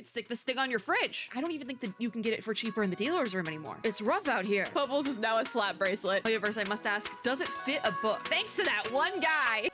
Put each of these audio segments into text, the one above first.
could stick this thing on your fridge. I don't even think that you can get it for cheaper in the dealer's room anymore. It's rough out here. Bubbles is now a slap bracelet. HoYoVerse, I must ask, does it fit a book? Thanks to that one guy.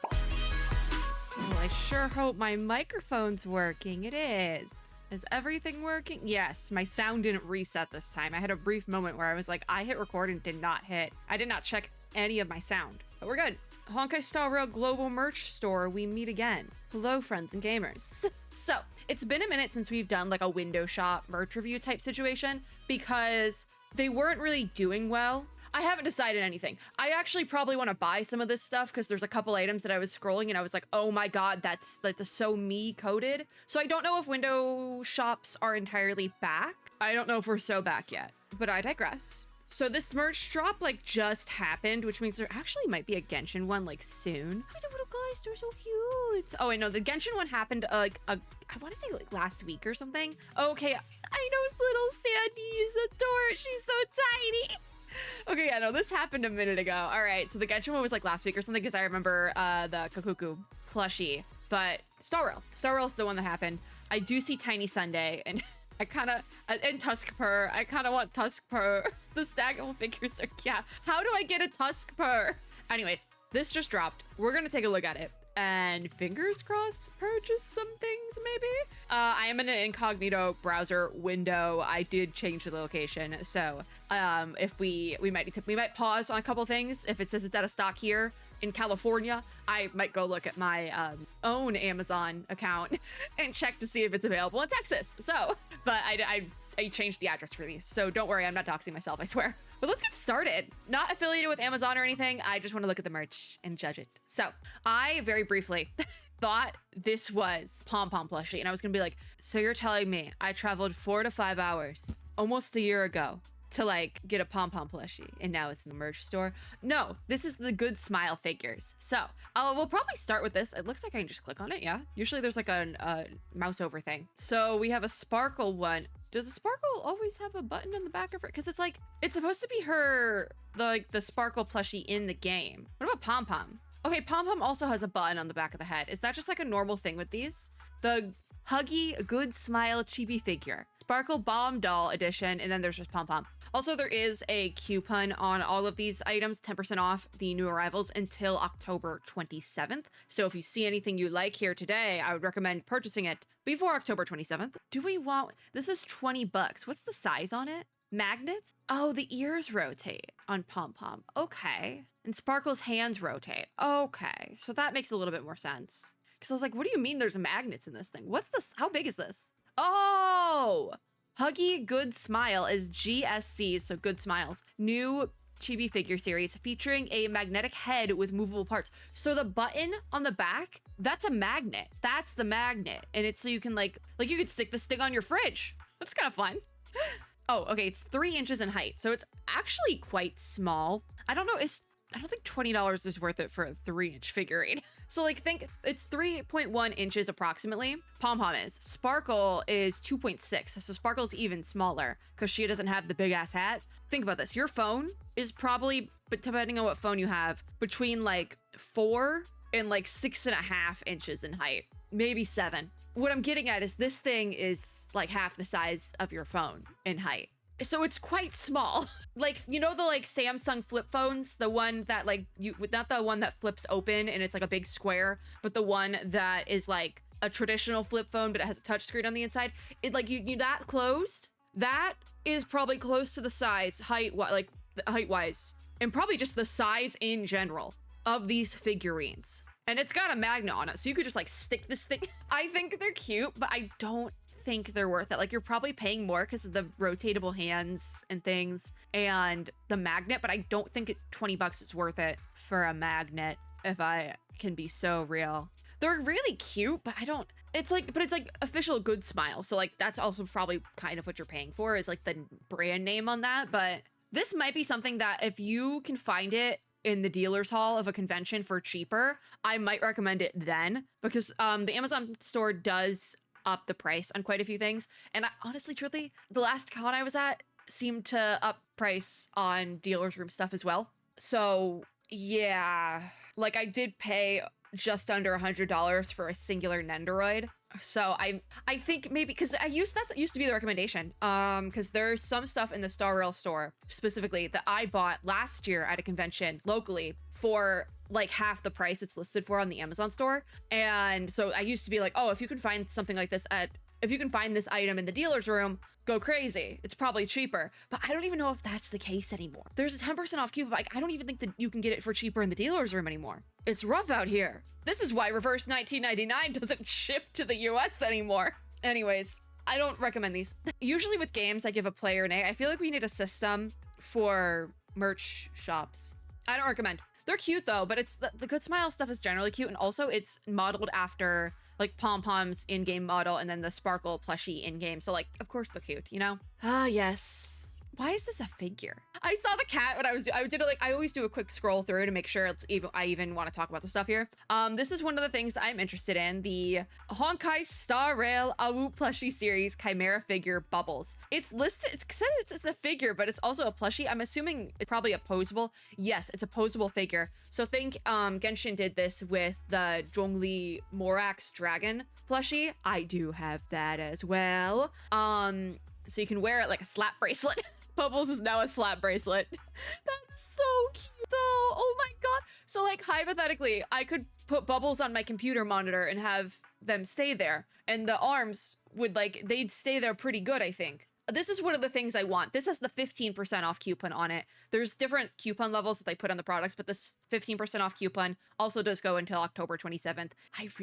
Well, I sure hope my microphone's working. It is. Is everything working? Yes, my sound didn't reset this time. I had a brief moment where I was like, I hit record and did not hit. I did not check any of my sound, but we're good. Honkai Star Rail Global Merch Store, we meet again. Hello, friends and gamers. So, it's been a minute since we've done like a window shop merch review type situation because they weren't really doing well. I haven't decided anything. I actually probably want to buy some of this stuff because there's a couple items that I was scrolling and I was like, oh my god, that's like the so me coded. So I don't know if window shops are entirely back. I don't know if we're so back yet, but I digress. So this merch drop like just happened, which means there actually might be a Genshin one like soon. Hi, the little guys, they're so cute. Oh, I know the Genshin one happened I want to say like last week or something. Okay, I know little Sandy is adorable. She's so tiny. Okay, yeah, no, this happened a minute ago. All right, so the Genshin one was like last week or something because I remember the Kakuku plushie. But Star Rail is the one that happened. I do see Tiny Sunday and I kind of, and Tuskpur. I kind of want Tuskpur. The stackable figures are, yeah. How do I get a Tuskpur? Anyways, this just dropped. We're going to take a look at it. And fingers crossed, purchase some things maybe. I am in an incognito browser window. I did change the location, so if we might pause on a couple things. If it says it's out of stock here in California, I might go look at my own Amazon account and check to see if it's available in Texas. So, but I changed the address for these, so don't worry, I'm not doxing myself, I swear. But let's get started. Not affiliated with Amazon or anything, I just want to look at the merch and judge it. So, I very briefly thought this was pom-pom plushie, and I was gonna be like, so you're telling me I traveled 4 to 5 hours, almost a year ago, to like get a pom-pom plushie, and now it's in the merch store? No, this is the Good Smile figures. So, we'll probably start with this. It looks like I can just click on it, yeah? Usually there's like a mouse over thing. So we have a sparkle one. Does the sparkle always have a button on the back of her? Because it's like, it's supposed to be her, the sparkle plushie in the game. What about Pom-Pom? Okay, Pom-Pom also has a button on the back of the head. Is that just like a normal thing with these? The Huggy Good Smile chibi figure. Sparkle Bomb Doll edition, and then there's just Pom-Pom. Also, there is a coupon on all of these items, 10% off the new arrivals until October 27th. So if you see anything you like here today, I would recommend purchasing it before October 27th. Do we want, this is 20 bucks. What's the size on it? Magnets? Oh, the ears rotate on Pom-Pom. Okay. And Sparkle's hands rotate. Okay. So that makes a little bit more sense. Because I was like, what do you mean there's magnets in this thing? What's this? How big is this? Oh! Huggy Good Smile is GSC's, so Good Smiles, new chibi figure series featuring a magnetic head with movable parts. So the button on the back, that's a magnet. That's the magnet. And it's so you can like you could stick this thing on your fridge. That's kind of fun. Oh, okay, it's 3 inches in height. So it's actually quite small. I don't think $20 is worth it for a 3-inch figurine. So like think it's 3.1 inches approximately. Pom-Pom is. Sparkle is 2.6. So Sparkle's even smaller because she doesn't have the big ass hat. Think about this. Your phone is probably, but depending on what phone you have, between like 4 and like 6.5 inches in height, maybe 7. What I'm getting at is this thing is like half the size of your phone in height. So it's quite small. Like, you know the like Samsung flip phones, the one that like not the one that flips open and it's like a big square, but the one that is like a traditional flip phone, but it has a touch screen on the inside. It like you that closed, that is probably close to the size height-wise, and probably just the size in general of these figurines. And it's got a magnet on it, so you could just like stick this thing. I think they're cute, but I don't think they're worth it. Like you're probably paying more because of the rotatable hands and things and the magnet, but I don't think 20 bucks is worth it for a magnet, if I can be so real. They're really cute, but it's like official Good Smile. So like that's also probably kind of what you're paying for is like the brand name on that. But this might be something that if you can find it in the dealer's hall of a convention for cheaper, I might recommend it then because the Amazon store does up the price on quite a few things. And honestly, truthfully, the last con I was at seemed to up price on dealer's room stuff as well. So yeah, like I did pay just under $100 for a singular Nendoroid. So I think maybe because that used to be the recommendation. Because there's some stuff in the Star Rail store specifically that I bought last year at a convention locally for like half the price it's listed for on the Amazon store. And so I used to be like, oh, if you can find something like this if you can find this item in the dealer's room, go crazy. It's probably cheaper. But I don't even know if that's the case anymore. There's a 10% off coupon, but I don't even think that you can get it for cheaper in the dealer's room anymore. It's rough out here. This is why Reverse 1999 doesn't ship to the US anymore. Anyways, I don't recommend these. Usually with games, I give a player an A. I feel like we need a system for merch shops. I don't recommend. They're cute though, but it's the Good Smile stuff is generally cute. And also it's modeled after like pom-poms in-game model and then the sparkle plushie in-game. So like, of course they're cute, you know? Ah, yes. Why is this a figure? I saw the cat when I always do a quick scroll through to make sure I even want to talk about the stuff here. This is one of the things I'm interested in, the Honkai Star Rail Awu plushie series Chimera figure Bubbles. It's listed, it says it's a figure, but it's also a plushie. I'm assuming it's probably a posable. Yes, it's a posable figure. So think Genshin did this with the Zhongli Morax dragon plushie. I do have that as well. So you can wear it like a slap bracelet. Bubbles is now a slap bracelet. That's so cute though. Oh my god. So like hypothetically, I could put Bubbles on my computer monitor and have them stay there. And the arms would they'd stay there pretty good, I think. This is one of the things I want. This has the 15% off coupon on it. There's different coupon levels that they put on the products, but this 15% off coupon also does go until October 27th.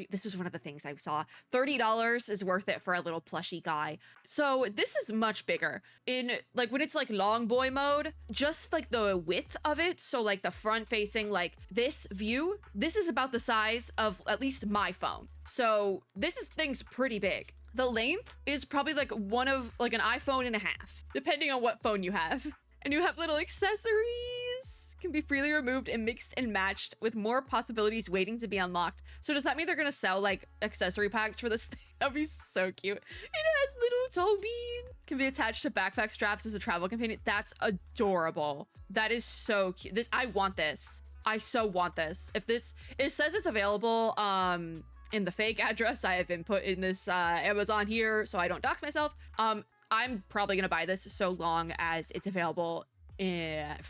This is one of the things I saw. $30 is worth it for a little plushy guy. So this is much bigger. In when it's like long boy mode, just like the width of it, so like the front facing, like this view, this is about the size of at least my phone. So thing's pretty big. The length is probably like an iPhone and a half, depending on what phone you have. And you have little accessories. Can be freely removed and mixed and matched with more possibilities waiting to be unlocked. So does that mean they're gonna sell like accessory packs for this thing? That'd be so cute. It has little toe beans. Can be attached to backpack straps as a travel companion. That's adorable. That is so cute. I want this. I so want this. It says it's available, in the fake address I have input in this Amazon here so I don't dox myself. I'm probably gonna buy this so long as it's available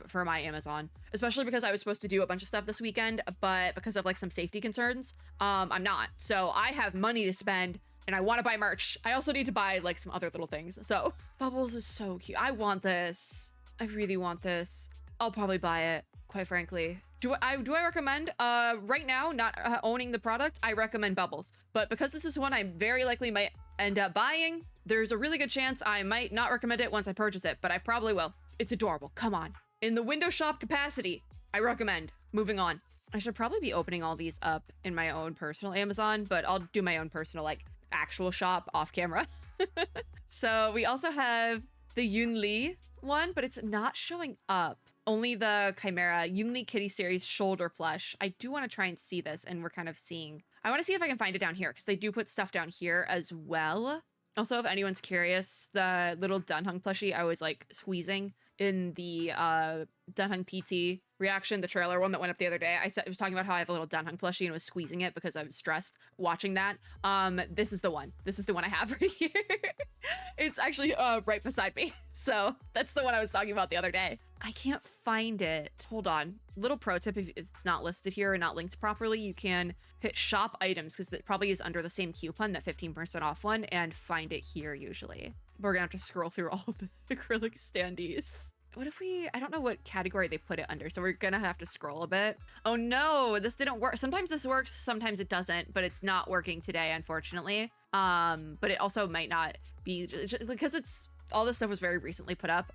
for my Amazon, especially because I was supposed to do a bunch of stuff this weekend, but because of like some safety concerns, I'm not. So I have money to spend and I want to buy merch. I also need to buy like some other little things. So Bubbles is so cute. I want this. I really want this. I'll probably buy it, quite frankly. Do I recommend, right now, not owning the product, I recommend Bubbles. But because this is one I very likely might end up buying, there's a really good chance I might not recommend it once I purchase it, but I probably will. It's adorable. Come on. In the window shop capacity, I recommend. Moving on. I should probably be opening all these up in my own personal Amazon, but I'll do my own personal, actual shop off camera. So we also have the Yunli one, but it's not showing up. Only the Chimera Yunli Kitty series shoulder plush. I do want to try and see this, and we're kind of seeing. I want to see if I can find it down here because they do put stuff down here as well. Also, if anyone's curious, the little Dunhung plushie I was squeezing in the Dunhung PT reaction, the trailer one that went up the other day. I was talking about how I have a little Dunhung plushie and was squeezing it because I was stressed watching that. This is the one. This is the one I have right here. It's actually right beside me. So that's the one I was talking about the other day. I can't find it. Hold on. Little pro tip, if it's not listed here or not linked properly, you can hit shop items because it probably is under the same coupon, that 15% off one, and find it here usually. We're gonna have to scroll through all the acrylic standees. What if I don't know what category they put it under, so we're gonna have to scroll a bit. Oh no, this didn't work. Sometimes this works, sometimes it doesn't, but it's not working today, unfortunately. But it also might not be, just because all this stuff was very recently put up.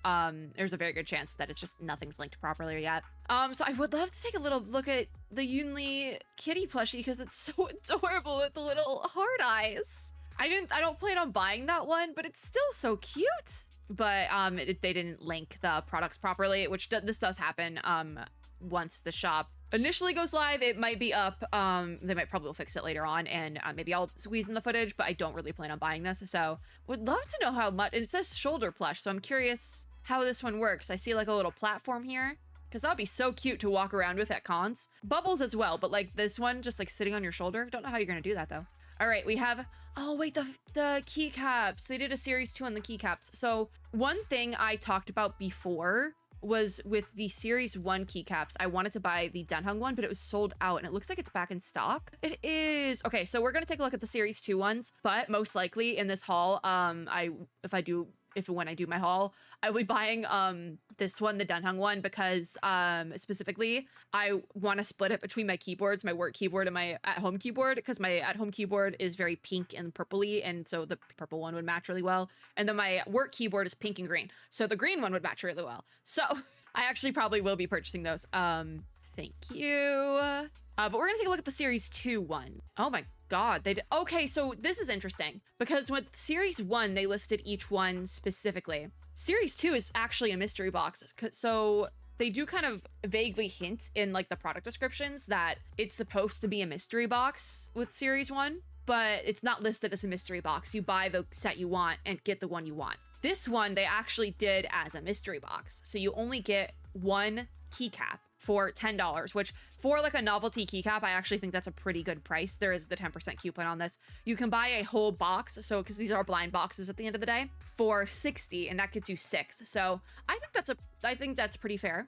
There's a very good chance that it's just nothing's linked properly yet. So I would love to take a little look at the Yunli kitty plushie because it's so adorable with the little heart eyes. I don't plan on buying that one, but it's still so cute. But they didn't link the products properly, which this does happen once the shop initially goes live. It might be up. They might probably fix it later on, and maybe I'll squeeze in the footage, but I don't really plan on buying this. So would love to know how much. And it says shoulder plush, so I'm curious how this one works. I see like a little platform here, because that'd be so cute to walk around with at cons. Bubbles as well, but like this one just like sitting on your shoulder. Don't know how you're gonna do that though. All right, we have, oh wait, the keycaps. They did a series 2 on the keycaps. So one thing I talked about before was with the series 1 keycaps. I wanted to buy the Denhung one, but it was sold out and it looks like it's back in stock. It is. Okay, so we're gonna take a look at the series 2 ones, but most likely in this haul, if and when I do my haul, I will be buying this one, the Denhung one, because specifically I want to split it between my keyboards, my work keyboard and my at-home keyboard, because my at-home keyboard is very pink and purpley, and so the purple one would match really well. And then my work keyboard is pink and green, so the green one would match really well. So I actually probably will be purchasing those. Thank you. But we're gonna take a look at the series 2 one. Oh my God, they did. Okay, so this is interesting because with series 1, they listed each one specifically. Series 2 is actually a mystery box. So they do kind of vaguely hint in like the product descriptions that it's supposed to be a mystery box with series 1, but it's not listed as a mystery box. You buy the set you want and get the one you want. This one, they actually did as a mystery box. So you only get one keycap for $10, which for like a novelty keycap, I actually think that's a pretty good price. There is the 10% coupon on this. You can buy a whole box, so because these are blind boxes at the end of the day, for $60, and that gets you 6. So I think that's pretty fair.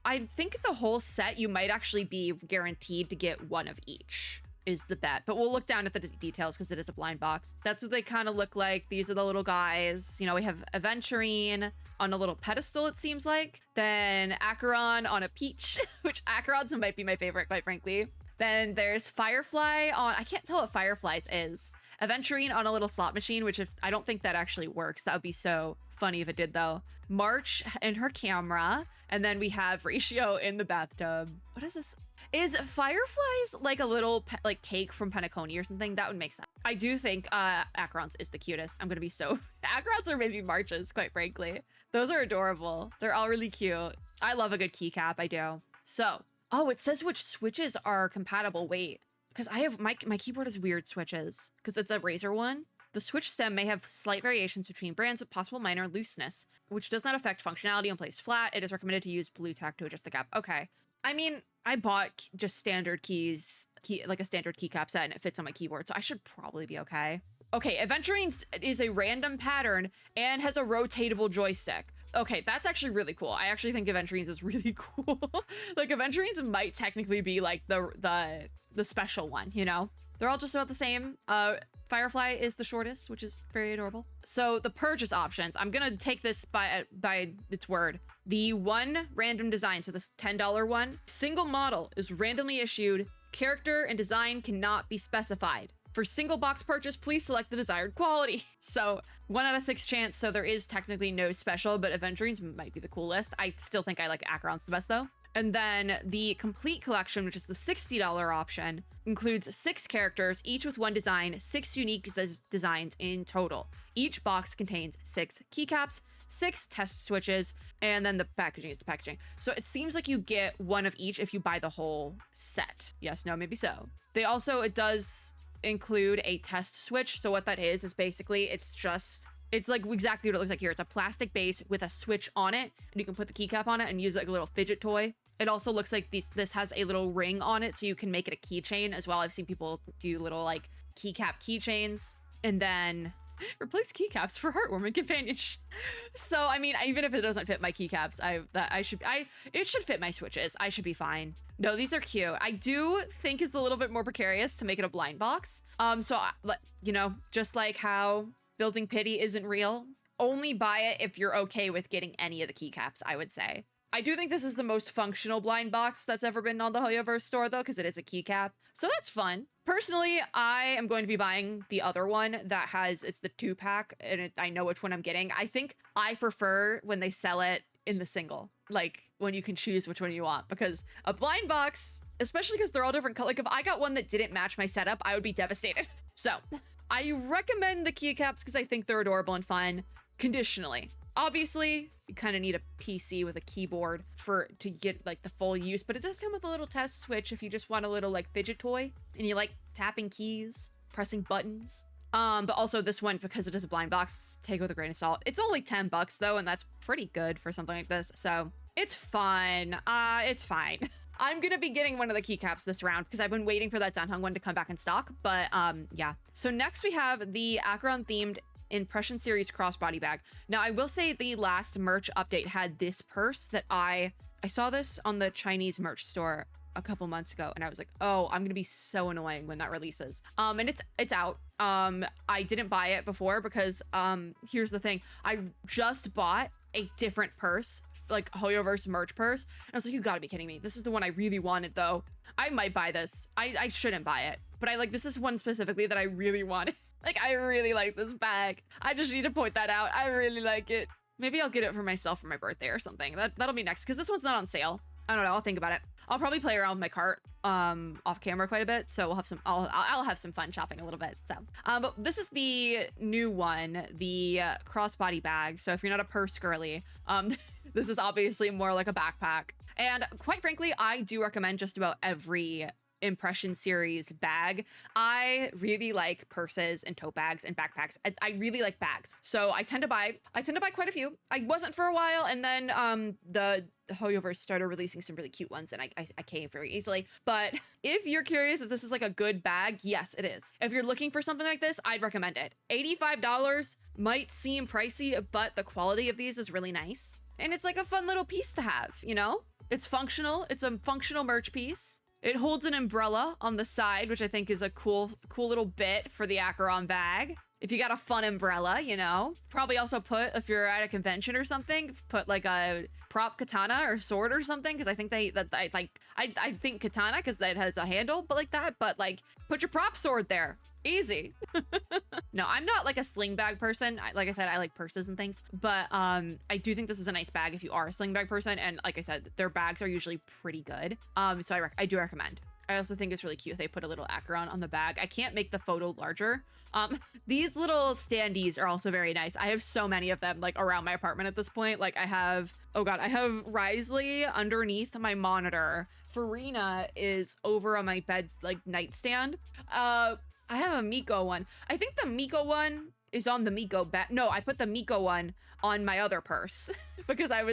I think the whole set, you might actually be guaranteed to get one of each is the bet, but we'll look down at the details because it is a blind box. That's what they kind of look like. These are the little guys. You know, we have Aventurine on a little pedestal, it seems like. Then Acheron on a peach, which Acheron's might be my favorite, quite frankly. Then there's Firefly on, I can't tell what Firefly's is. Aventurine on a little slot machine, which I don't think that actually works. That would be so funny if it did though. March and her camera. And then we have Ratio in the bathtub. What is this? Is Fireflies like a little like cake from Penacony or something? That would make sense. I do think Acheron's is the cutest. I'm gonna be so Acheron's or maybe March's, quite frankly. Those are adorable. They're all really cute. I love a good keycap, I do. So, oh, it says which switches are compatible. Wait, because I have my keyboard has weird switches because it's a Razer one. The switch stem may have slight variations between brands with possible minor looseness, which does not affect functionality when placed flat. It is recommended to use blue tack to adjust the gap. Okay. I mean, I bought just standard keys, like a standard keycap set, and it fits on my keyboard, so I should probably be okay. Okay, Aventurine's is a random pattern and has a rotatable joystick. Okay, that's actually really cool. I actually think Aventurine's is really cool. Like, Aventurine's might technically be like the special one, you know? They're all just about the same. Firefly is the shortest, which is very adorable. So the purchase options, I'm gonna take this by its word. The one random design, so this $10 one, single model is randomly issued. Character and design cannot be specified. For single box purchase, please select the desired quality. So 1 out of 6 chance, so there is technically no special, but Aventurine's might be the coolest. I still think I like Acheron's the best though. And then the complete collection, which is the $60 option, includes 6 characters, each with 1 design, 6 unique designs in total. Each box contains 6 keycaps, 6 test switches, and then the packaging is the packaging. So it seems like you get 1 of each if you buy the whole set. Yes, no, maybe so. It does include a test switch. So what that is basically, it's like exactly what it looks like here. It's a plastic base with a switch on it, and you can put the keycap on it and use it like a little fidget toy. It also looks like this has a little ring on it, so you can make it a keychain as well. I've seen people do little like keycap keychains, and then replace keycaps for heartwarming companionship. So I mean, even if it doesn't fit my keycaps, it should fit my switches. I should be fine. No, these are cute. I do think it's a little bit more precarious to make it a blind box. You know, just like how building pity isn't real, only buy it if you're okay with getting any of the keycaps, I would say. I do think this is the most functional blind box that's ever been on the HoYoverse store though, because it is a keycap. So that's fun. Personally, I am going to be buying the other one that it's the 2-pack, and I know which one I'm getting. I think I prefer when they sell it in the single, like when you can choose which one you want, because a blind box, especially because they're all different colors, like if I got one that didn't match my setup, I would be devastated. So I recommend the keycaps because I think they're adorable and fun, conditionally. Obviously, you kind of need a PC with a keyboard to get like the full use, but it does come with a little test switch if you just want a little like fidget toy and you like tapping keys, pressing buttons. But also this one, because it is a blind box, take it with a grain of salt. It's only $10 though, and that's pretty good for something like this. So it's fun. It's fine. I'm gonna be getting one of the keycaps this round because I've been waiting for that Danheng one to come back in stock. But yeah. So next we have the Acheron themed Impression Series crossbody bag. Now I will say the last merch update had this purse that I saw this on the Chinese merch store a couple months ago, and I was like, oh, I'm gonna be so annoying when that releases. And it's out. I didn't buy it before because here's the thing, I just bought a different purse, like HoYoverse merch purse, and I was like, you gotta be kidding me. This is the one I really wanted though. I might buy this. I shouldn't buy it, but I like, this is one specifically that I really wanted. Like, I really like this bag. I just need to point that out. I really like it. Maybe I'll get it for myself for my birthday or something. That'll be next, because this one's not on sale. I don't know, I'll think about it. I'll probably play around with my cart off camera quite a bit, so we'll have some, I'll have some fun shopping a little bit. So but this is the new one, the crossbody bag. So if you're not a purse girly, this is obviously more like a backpack. And quite frankly, I do recommend just about every Impression Series bag. I really like purses and tote bags and backpacks. I really like bags, so I tend to buy quite a few. I wasn't for a while, and then the HoYoverse started releasing some really cute ones, and I came very easily. But if you're curious if this is like a good bag, yes, it is. If you're looking for something like this, I'd recommend it. $85 might seem pricey, but the quality of these is really nice, and it's like a fun little piece to have, you know? It's functional. It's a functional merch piece. It holds an umbrella on the side, which I think is a cool little bit for the Acheron bag. If you got a fun umbrella, you know. Probably also put, if you're at a convention or something, put like a prop katana or sword or something, because I think I think katana because it has a handle, but like that. But like, put your prop sword there. Easy. No, I'm not like a sling bag person. Like I said, I like purses and things, but I do think this is a nice bag if you are a sling bag person. And like I said, their bags are usually pretty good. So I do recommend. I also think it's really cute if they put a little Acheron on the bag. I can't make the photo larger. These little standees are also very nice. I have so many of them like around my apartment at this point. Like I have, oh God, I have Risley underneath my monitor. Farina is over on my bed's like nightstand. I have a Miko one. I think the Miko one is on the Miko bag. No, I put the Miko one on my other purse because I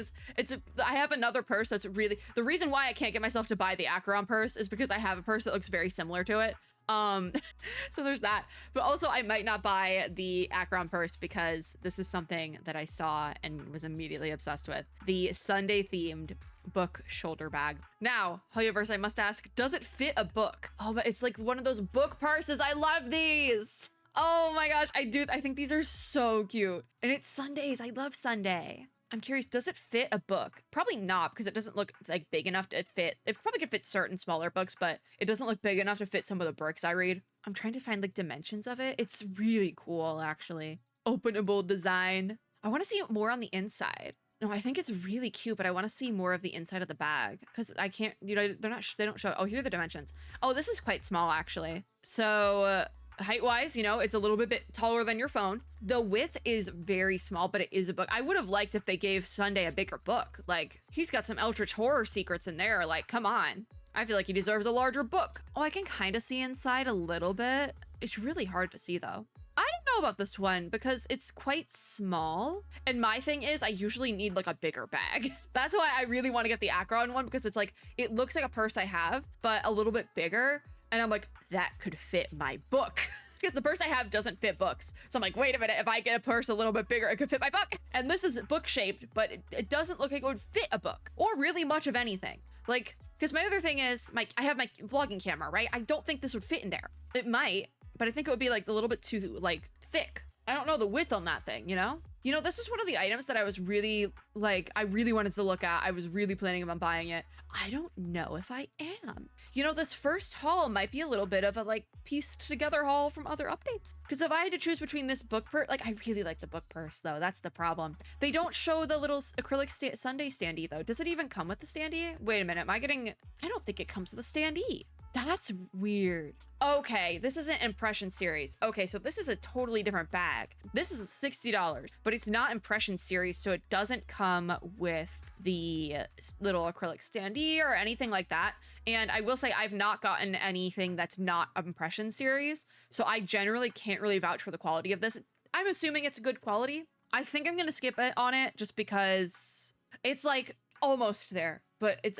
have another purse that's really, the reason why I can't get myself to buy the Acheron purse is because I have a purse that looks very similar to it. So there's that. But also I might not buy the Acheron purse because this is something that I saw and was immediately obsessed with. The Sunday themed book shoulder bag. Now, HoYoverse, I must ask, does it fit a book? Oh, but it's like one of those book purses. I love these. Oh my gosh, I do. I think these are so cute. And it's Sundays. I love Sunday. I'm curious, does it fit a book? Probably not, because it doesn't look like big enough to fit. It probably could fit certain smaller books, but it doesn't look big enough to fit some of the books I read. I'm trying to find like dimensions of it. It's really cool, actually. Openable design. I want to see it more on the inside. No, I think it's really cute, but I want to see more of the inside of the bag because I can't, you know, they don't show. Oh, here are the dimensions. Oh, this is quite small, actually. So height-wise, you know, it's a little bit taller than your phone. The width is very small, but it is a book. I would have liked if they gave Sunday a bigger book. Like, he's got some Eldritch horror secrets in there. Like, come on. I feel like he deserves a larger book. Oh, I can kind of see inside a little bit. It's really hard to see, though. I don't know about this one because it's quite small. And my thing is I usually need like a bigger bag. That's why I really want to get the Acheron one, because it's like, it looks like a purse I have, but a little bit bigger. And I'm like, that could fit my book. Because the purse I have doesn't fit books. So I'm like, wait a minute, if I get a purse a little bit bigger, it could fit my book. And this is book shaped, but it doesn't look like it would fit a book or really much of anything. Like, because my other thing is I have my vlogging camera, right? I don't think this would fit in there. It might, but I think it would be like a little bit too like thick. I don't know the width on that thing, you know? You know, this is one of the items that I was really like, I really wanted to look at. I was really planning on buying it. I don't know if I am. You know, this first haul might be a little bit of a like pieced together haul from other updates. Because if I had to choose between this book purse, like I really like the book purse though. That's the problem. They don't show the little acrylic Sunday standee though. Does it even come with the standee? Wait a minute, I don't think it comes with a standee. That's weird. Okay, this isn't Impression Series. Okay, so this is a totally different bag. This is $60, but it's not Impression Series, so it doesn't come with the little acrylic standee or anything like that. And I will say I've not gotten anything that's not Impression Series, so I generally can't really vouch for the quality of this. I'm assuming it's good quality. I think I'm gonna skip it on it just because it's like almost there, but it's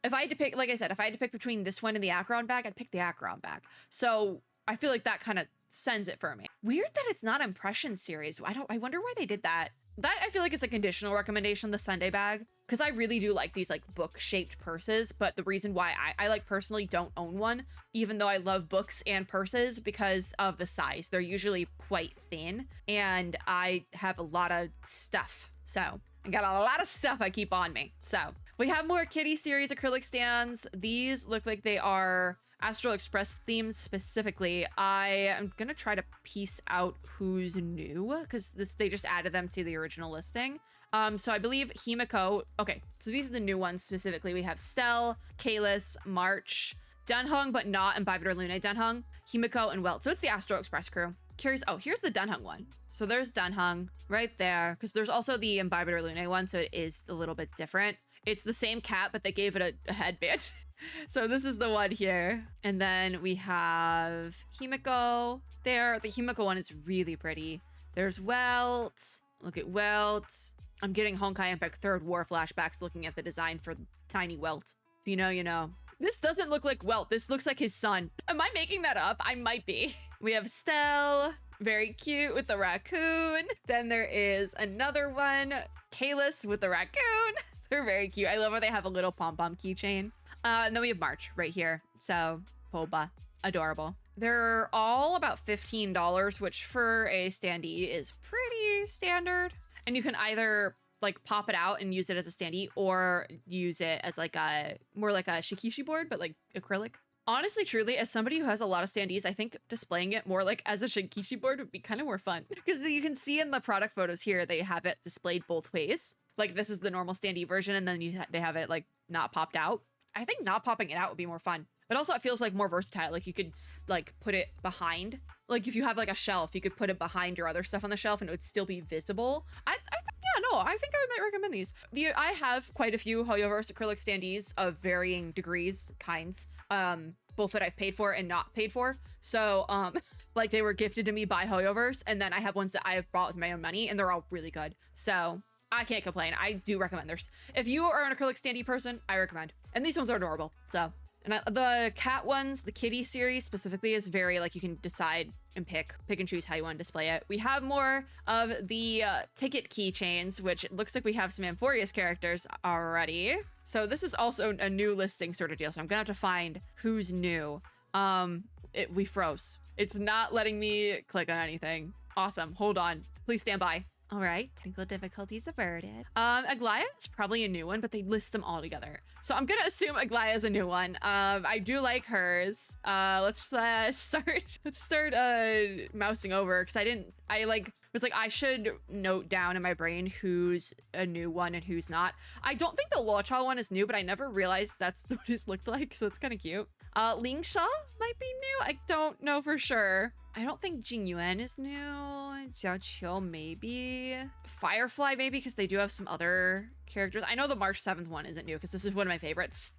if I had to pick, like I said, if I had to pick between this one and the Acheron bag, I'd pick the Acheron bag. So I feel like that kind of sends it for me. Weird that it's not Impression series. I wonder why they did that. That I feel like it's a conditional recommendation, the Sunday bag, because I really do like these like book-shaped purses. But the reason why I like personally don't own one, even though I love books and purses, because of the size. They're usually quite thin, and I have a lot of stuff. So I got a lot of stuff I keep on me. So we have more Kitty series acrylic stands. These look like they are Astral Express themed specifically. I am gonna try to piece out who's new because they just added them to the original listing. So I believe Himiko. Okay, so these are the new ones specifically. We have Stell, Kalis, March, Dunhung, but not Imbibed or Lune Dunhung, Himiko, and Welt. So it's the Astral Express crew. Curious. Oh, here's the Dunhung one. So there's Dunhung right there, because there's also the Imbibed or Lune one, so it is a little bit different. It's the same cat, but they gave it a headband. So this is the one here. And then we have Himiko there. The Himiko one is really pretty. There's Welt. Look at Welt. I'm getting Honkai Impact 3rd War flashbacks looking at the design for tiny Welt. If you know, you know. This doesn't look like Welt. This looks like his son. Am I making that up? I might be. We have Stell. Very cute with the raccoon. Then there is another one. Kalis with the raccoon. They're very cute. I love how they have a little pom-pom keychain. And then we have March right here. So, Boba. Adorable. They're all about $15, which for a standee is pretty standard. And you can either like pop it out and use it as a standee or use it as like a more like a shikishi board, but like acrylic. Honestly, truly, as somebody who has a lot of standees, I think displaying it more like as a shikishi board would be kind of more fun. Because you can see in the product photos here, they have it displayed both ways. Like this is the normal standee version, and then they have it like not popped out. I think not popping it out would be more fun. But also it feels like more versatile. Like you could like put it behind. Like if you have like a shelf, you could put it behind your other stuff on the shelf and it would still be visible. I think I might recommend these. I have quite a few HoYoverse acrylic standees of varying degrees, kinds, both that I've paid for and not paid for. So like they were gifted to me by HoYoverse, and then I have ones that I have bought with my own money, and they're all really good. So I can't complain. I do recommend theirs. If you are an acrylic standee person, I recommend. And these ones are adorable. So, and the cat ones, the kitty series specifically, is very like you can decide and pick and choose how you want to display it. We have more of the ticket keychains, which it looks like we have some Amphorius characters already. So this is also a new listing sort of deal. So I'm gonna have to find who's new. We froze. It's not letting me click on anything. Awesome. Hold on. Please stand by. All right, technical difficulties averted. Aglaya is probably a new one, but they list them all together. So I'm gonna assume Aglaya is a new one. I do like hers. Let's start mousing over, because I should note down in my brain who's a new one and who's not. I don't think the Lochal one is new, but I never realized that's what his looked like, so it's kind of cute. Lingsha might be new. I don't know for sure. I don't think Jing Yuan is new. Jiao Qiu maybe. Firefly maybe, because they do have some other characters. I know the March 7th one isn't new, because this is one of my favorites.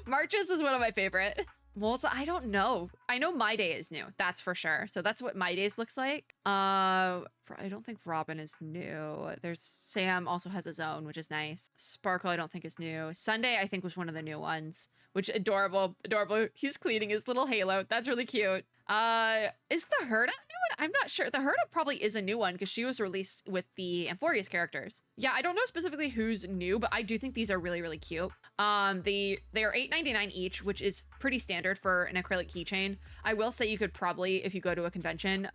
March's is one of my favorite. Well, I don't know. I know My Day is new. That's for sure. So that's what My Days looks like. I don't think Robin is new. There's Sam also has his own, which is nice. Sparkle I don't think is new. Sunday I think was one of the new ones, which adorable. He's cleaning his little halo. That's really cute. Is the Herda a new one? I'm not sure. The Herda probably is a new one because she was released with the Amphorius characters. Yeah, I don't know specifically who's new, but I do think these are really, really cute. They are $8.99 each, which is pretty standard for an acrylic keychain. I will say you could probably, if you go to a convention,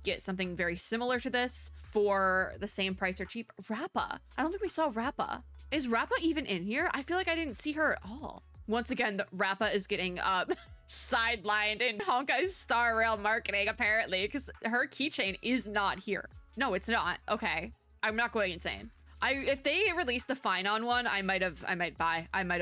get something very similar to this for the same price or cheap. Rappa. I don't think we saw Rappa. Is Rappa even in here? I feel like I didn't see her at all. Once again, the Rappa is getting sidelined in Honkai's Star Rail marketing, apparently, because her keychain is not here. No, it's not. Okay. I'm not going insane. If they released a Finon one, I might have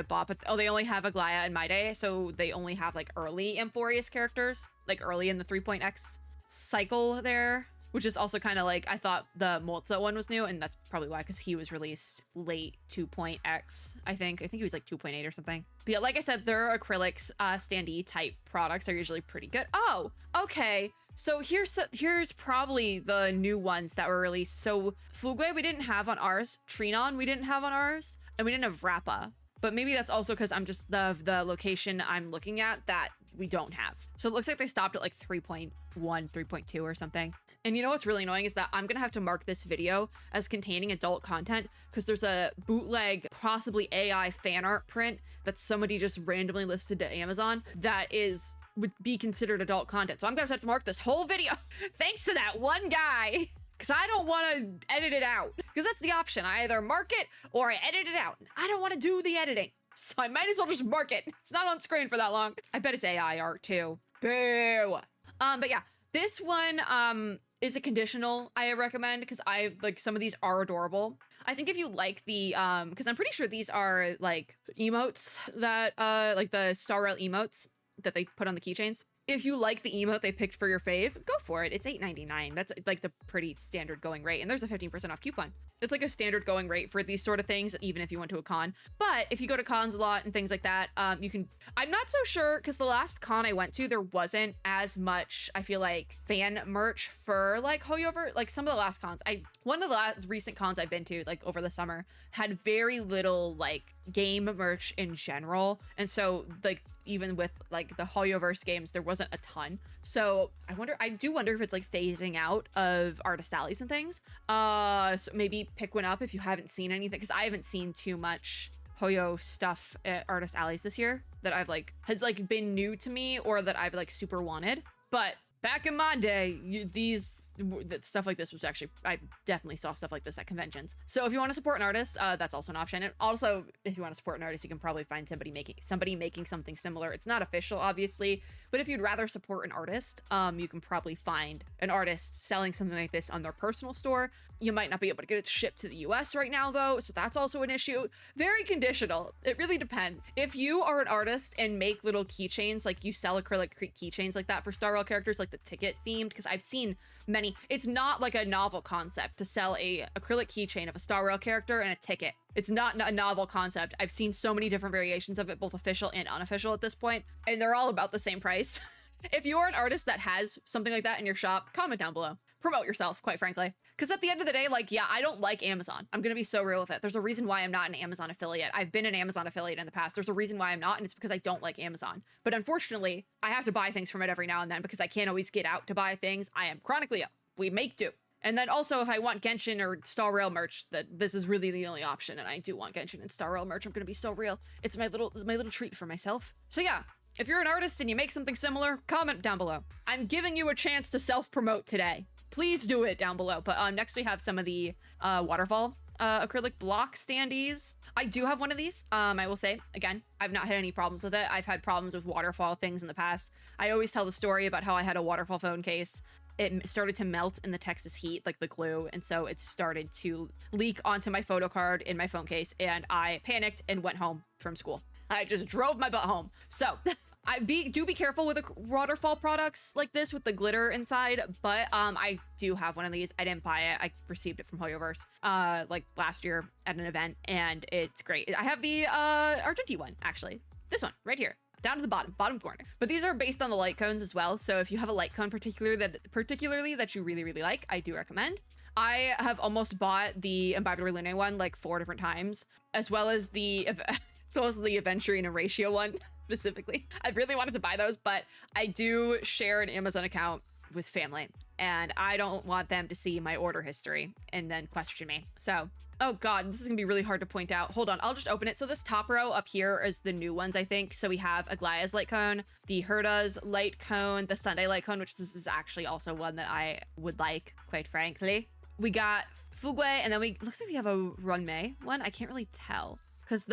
bought, but they only have Aglaya and My Day, so they only have like early Amphorius characters, like early in the 3.x cycle there, which is also kind of like, I thought the Molza one was new, and that's probably why, because he was released late 2.x, I think he was like 2.8 or something. But yeah, like I said, their acrylics standee type products are usually pretty good. Oh, okay. So here's probably the new ones that were released. So Fugui we didn't have on ours, Trinon we didn't have on ours, and we didn't have Rappa. but maybe that's also because I'm just the location I'm looking at that we don't have. So it looks like they stopped at like 3.1, 3.2 or something. And you know what's really annoying is that I'm gonna have to mark this video as containing adult content because there's a bootleg, possibly AI fan art print that somebody just randomly listed to Amazon that would be considered adult content. So I'm gonna have to mark this whole video thanks to that one guy, because I don't want to edit it out, because that's the option. I either mark it or I edit it out. I don't want to do the editing, so I might as well just mark it. It's not on screen for that long. I bet it's AI art too. Boo. But yeah, this one is a conditional I recommend because I like some of these are adorable. I think if you like the because I'm pretty sure these are like emotes that like the Star Rail emotes that they put on the keychains. If you like the emote they picked for your fave, go for it. It's $8.99. That's like the pretty standard going rate. And there's a 15% off coupon. It's like a standard going rate for these sort of things, even if you went to a con. But if you go to cons a lot and things like that, you can, I'm not so sure because the last con I went to, there wasn't as much, I feel like, fan merch for like HoYover. Like some of the last cons, one of the last recent cons I've been to, like over the summer, had very little like game merch in general. And so like, even with like the HoYoverse games, there wasn't a ton. So I do wonder if it's like phasing out of artist alleys and things. So maybe pick one up if you haven't seen anything, because I haven't seen too much Hoyo stuff at artist alleys this year that I've like has like been new to me or that I've like super wanted. But back in my day, stuff like this was actually, I definitely saw stuff like this at conventions. So if you want to support an artist, that's also an option. And also, if you want to support an artist, you can probably find somebody making something similar. It's not official, obviously, but if you'd rather support an artist, you can probably find an artist selling something like this on their personal store. You might not be able to get it shipped to the US right now, though, so that's also an issue. Very conditional. It really depends. If you are an artist and make little keychains, like you sell acrylic keychains like that for Star Rail characters, like the ticket themed, because I've seen many. It's not like a novel concept to sell a acrylic keychain of a Star Rail character and a ticket. It's not a novel concept. I've seen so many different variations of it, both official and unofficial at this point, and they're all about the same price. If you're an artist that has something like that in your shop, comment down below. Promote yourself, quite frankly. Because at the end of the day, like, yeah, I don't like Amazon. I'm gonna be so real with it. There's a reason why I'm not an Amazon affiliate. I've been an Amazon affiliate in the past. There's a reason why I'm not, and it's because I don't like Amazon. But unfortunately, I have to buy things from it every now and then because I can't always get out to buy things. I am chronically up. We make do. And then also, if I want Genshin or Star Rail merch, this is really the only option, and I do want Genshin and Star Rail merch. I'm gonna be so real. It's my little treat for myself. So yeah, if you're an artist and you make something similar, comment down below. I'm giving you a chance to self-promote today. Please do it down below. But next we have some of the waterfall acrylic block standees. I do have one of these. I will say, again, I've not had any problems with it. I've had problems with waterfall things in the past. I always tell the story about how I had a waterfall phone case. It started to melt in the Texas heat, like the glue, and so it started to leak onto my photo card in my phone case, and I panicked and went home from school. I just drove my butt home. So do be careful with waterfall products like this with the glitter inside, but I do have one of these. I didn't buy it. I received it from HoYoverse like last year at an event, and it's great. I have the Argenti one, actually. This one right here. Down to the bottom corner. But these are based on the light cones as well. So if you have a light cone particularly that you really, really like, I do recommend. I have almost bought the Imbibed Lune one like 4 different times, as well as the Aventurine and Ratio one specifically. I really wanted to buy those, but I do share an Amazon account with family, and I don't want them to see my order history and then question me. So, oh god, this is gonna be really hard to point out. Hold on, I'll just open it. So this top row up here is the new ones, I think. So we have Aglaya's light cone, the Herda's light cone, the Sunday light cone, which this is actually also one that I would like, quite frankly. We got Fugwe, and then looks like we have a Runmei one. I can't really tell. Because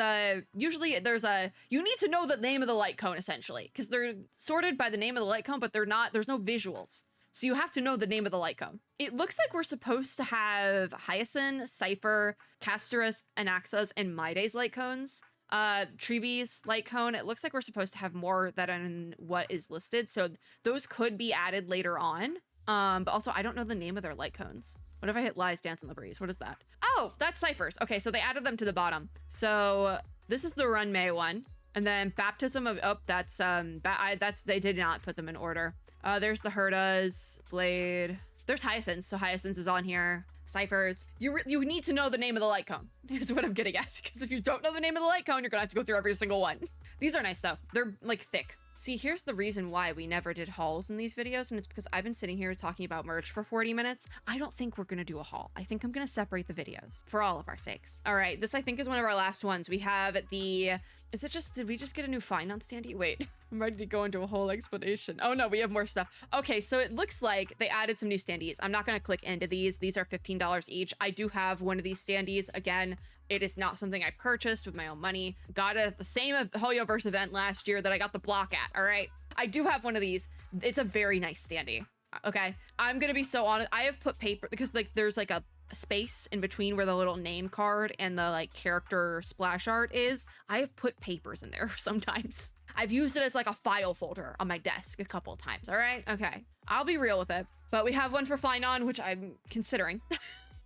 usually there's you need to know the name of the light cone, essentially. Because they're sorted by the name of the light cone, but there's no visuals. So you have to know the name of the light cone. It looks like we're supposed to have Hyacinth, Cypher, Castorus, Anaxa's, and Maide's light cones. Treebee's light cone, it looks like we're supposed to have more than what is listed. So those could be added later on. But also, I don't know the name of their light cones. What if I hit Lies Dance in the Breeze? What is that? Oh, that's Cypher's. Okay, so they added them to the bottom. So this is the Runmei one. And then Baptism of, they did not put them in order. There's the Herda's Blade. There's Hyacinth, so Hyacinth is on here. ciphers. You need to know the name of the light cone is what I'm getting at. Because if you don't know the name of the light cone, you're gonna have to go through every single one. These are nice though. They're like thick. See, here's the reason why we never did hauls in these videos, and it's because I've been sitting here talking about merch for 40 minutes. I don't think we're gonna do a haul. I think I'm gonna separate the videos for all of our sakes. All right, this I think is one of our last ones. We have the, did we just get a new finance standee? Wait, I'm ready to go into a whole explanation. Oh no, we have more stuff. Okay, so it looks like they added some new standees. I'm not gonna click into these. These are $15 each. I do have one of these standees. Again, it is not something I purchased with my own money. Got it at the same HoYoVerse event last year that I got the block at, all right? I do have one of these. It's a very nice standee, okay? I'm gonna be so honest. I have put paper, because like there's like a space in between where the little name card and the like character splash art is. I have put papers in there sometimes. I've used it as like a file folder on my desk a couple of times, all right? Okay, I'll be real with it. But we have one for Flynon, which I'm considering.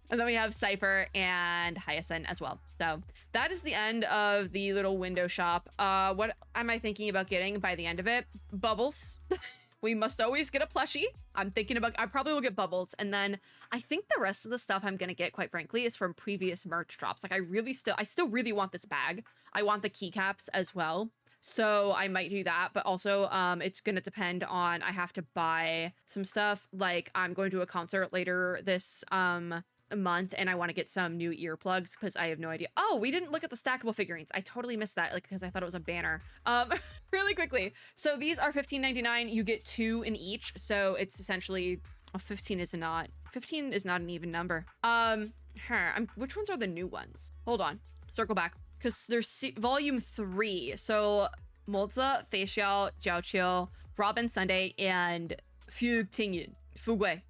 And then we have Cypher and Hyacinth as well. So that is the end of the little window shop. What am I thinking about getting by the end of it? Bubbles. We must always get a plushie. I'm thinking about, I probably will get bubbles. And then I think the rest of the stuff I'm gonna get, quite frankly, is from previous merch drops. Like I still really want this bag. I want the keycaps as well. So I might do that, but also it's gonna depend on, I have to buy some stuff. Like I'm going to a concert later this month and I want to get some new earplugs because I have no idea. Oh, we didn't look at the stackable figurines. I totally missed that, like, because I thought it was a banner. Really quickly. So these are $15.99. You get 2 in each. So it's essentially, oh, 15 is not an even number. Which ones are the new ones? Hold on, circle back. Because there's volume 3. So Molza, Facial, Jiaoqiu, Robin Sunday, and Fugue Tingyun. Fugui.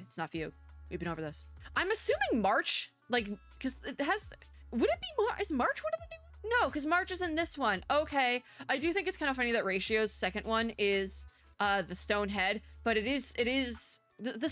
It's not Fugue. We've been over this. I'm assuming March, like, because it has, would it be March? Is March one of the new? No, because March is in this one. Okay. I do think it's kind of funny that Ratio's second one is the stone head, but this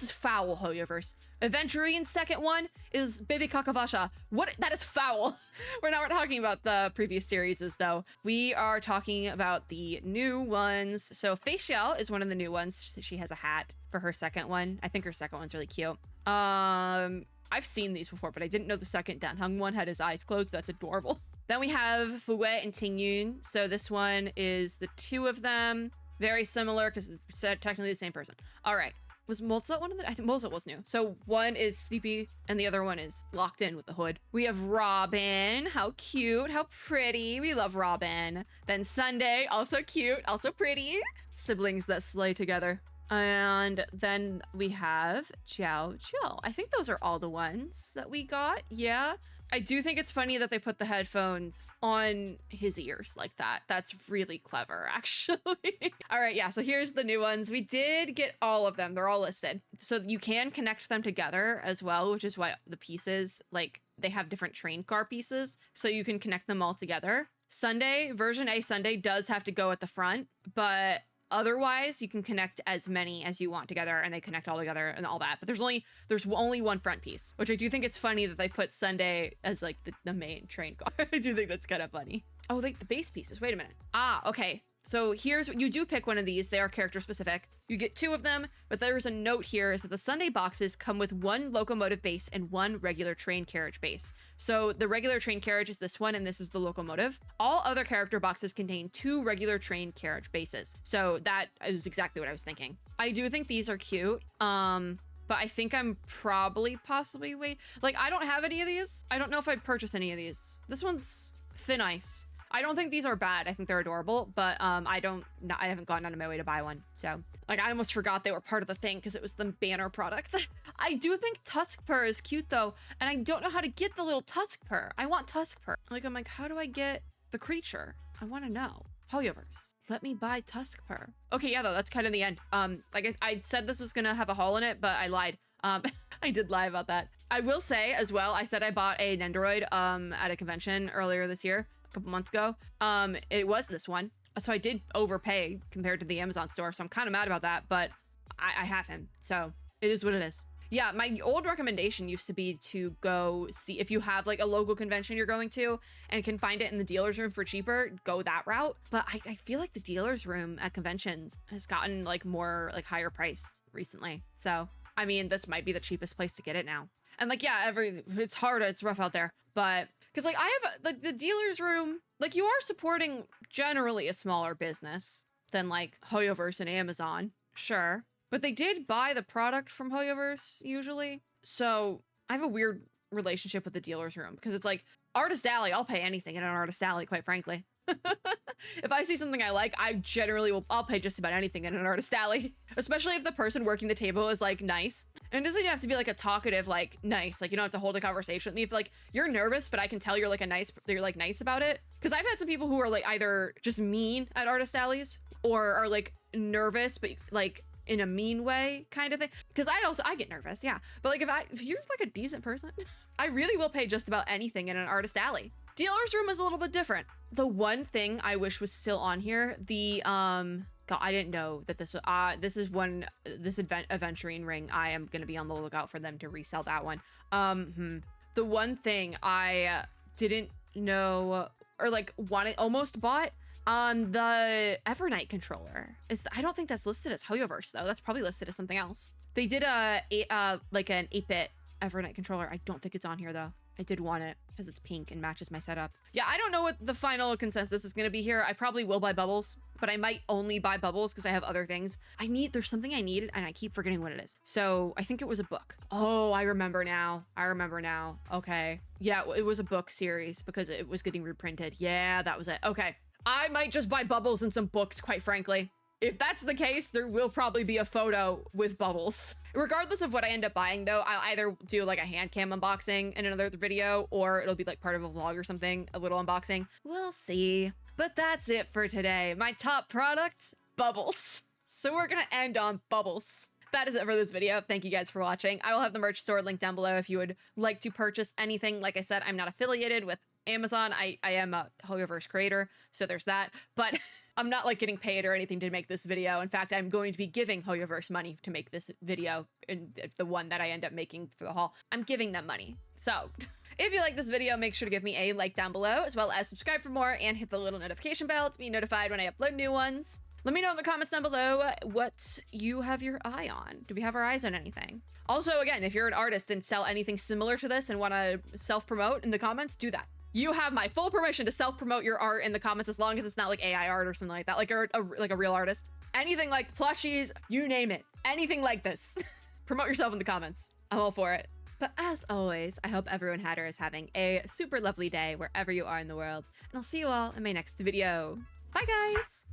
is foul, HoYoVerse. Aventurine's second one is Baby Kakavasha. What? That is foul. We're not talking about the previous series though. We are talking about the new ones. So Facial is one of the new ones. She has a hat for her second one. I think her second one's really cute. I've seen these before, but I didn't know the second Danheng one had his eyes closed. That's adorable. Then we have Fugui and Tingyun. So this one is the 2 of them. Very similar because it's technically the same person. All right. Was Molza one of the? I think Molza was new. So one is sleepy and the other one is locked in with the hood. We have Robin. How cute. How pretty. We love Robin. Then Sunday. Also cute. Also pretty. Siblings that slay together. And then we have Jiaoqiu. I think those are all the ones that we got. Yeah. I do think it's funny that they put the headphones on his ears like that. That's really clever, actually. All right, yeah, so here's the new ones. We did get all of them. They're all listed. So you can connect them together as well, which is why the pieces, like, they have different train car pieces, so you can connect them all together. Sunday, version A Sunday does have to go at the front, but otherwise, you can connect as many as you want together, and they connect all together and all that. But there's only one front piece, which I do think it's funny that they put Sunday as like the main train car. I do think that's kind of funny. Oh, like the base pieces. Wait a minute. Ah, okay. So here's what you do: pick one of these. They are character specific. You get 2 of them, but there's a note here is that the Sunday boxes come with 1 locomotive base and 1 regular train carriage base. So the regular train carriage is this one, and this is the locomotive. All other character boxes contain 2 regular train carriage bases. So that is exactly what I was thinking. I do think these are cute. But I think I'm possibly like, I don't have any of these. I don't know if I'd purchase any of these. This one's thin ice. I don't think these are bad. I think they're adorable, but I haven't gone out of my way to buy one. So like, I almost forgot they were part of the thing because it was the banner product. I do think Tuskpur is cute though, and I don't know how to get the little Tuskpur. I want Tuskpur. Like, I'm like, how do I get the creature? I want to know. HoYoVerse, let me buy Tuskpur. Okay, yeah, though, that's kind of the end. I guess I said this was gonna have a haul in it, but I lied. I did lie about that. I will say as well, I said I bought a Nendoroid at a convention earlier this year, a couple months ago. It was this one. So I did overpay compared to the Amazon store. So I'm kind of mad about that, but I have him. So it is what it is. Yeah, my old recommendation used to be to go see if you have like a local convention you're going to and can find it in the dealer's room for cheaper, go that route. But I feel like the dealer's room at conventions has gotten like more like higher priced recently. So, I mean, this might be the cheapest place to get it now. And like, yeah, it's hard, it's rough out there. But, because like I have, like the dealer's room, like you are supporting generally a smaller business than like HoYoverse and Amazon, sure. But they did buy the product from HoYoverse usually. So I have a weird relationship with the dealer's room because it's like Artist Alley, I'll pay anything in an Artist Alley, quite frankly. If I see something I like, I generally I'll pay just about anything in an Artist Alley, especially if the person working the table is like nice. And it doesn't even have to be like a talkative, like nice, like you don't have to hold a conversation. If like you're nervous, but I can tell you're like you're like nice about it. Cause I've had some people who are like either just mean at Artist Alleys or are like nervous, but like in a mean way kind of thing. Cause I get nervous. Yeah. But like if you're like a decent person, I really will pay just about anything in an Artist Alley. Dealer's room is a little bit different. The one thing I wish was still on here, the God, I didn't know that this is this aventurine ring. I am gonna be on the lookout for them to resell that one. The one thing I didn't know or like almost bought the Evernight controller is I don't think that's listed as HoYoverse though. That's probably listed as something else. They did like an 8-bit Evernight controller. I don't think it's on here though. I did want it because it's pink and matches my setup. Yeah, I don't know what the final consensus is going to be here. I probably will buy bubbles, but I might only buy bubbles because I have other things. There's something I needed and I keep forgetting what it is. So I think it was a book. Oh, I remember now. Okay. Yeah, it was a book series because it was getting reprinted. Yeah, that was it. Okay. I might just buy bubbles and some books, quite frankly. If that's the case, there will probably be a photo with bubbles. Regardless of what I end up buying though, I'll either do like a hand cam unboxing in another video, or it'll be like part of a vlog or something, a little unboxing. We'll see. But that's it for today. My top product, bubbles. So we're gonna end on bubbles. That is it for this video. Thank you guys for watching. I will have the merch store linked down below if you would like to purchase anything. Like I said, I'm not affiliated with Amazon. I am a HoYoverse creator, so there's that. But I'm not like getting paid or anything to make this video. In fact, I'm going to be giving HoYoverse money to make this video, and the one that I end up making for the haul. I'm giving them money. So if you like this video, make sure to give me a like down below, as well as subscribe for more and hit the little notification bell to be notified when I upload new ones. Let me know in the comments down below what you have your eye on. Do we have our eyes on anything? Also, again, if you're an artist and sell anything similar to this and want to self-promote in the comments, do that. You have my full permission to self-promote your art in the comments as long as it's not like AI art or something like that, like a real artist. Anything like plushies, you name it. Anything like this. Promote yourself in the comments. I'm all for it. But as always, I hope everyone Hatter is having a super lovely day wherever you are in the world. And I'll see you all in my next video. Bye, guys!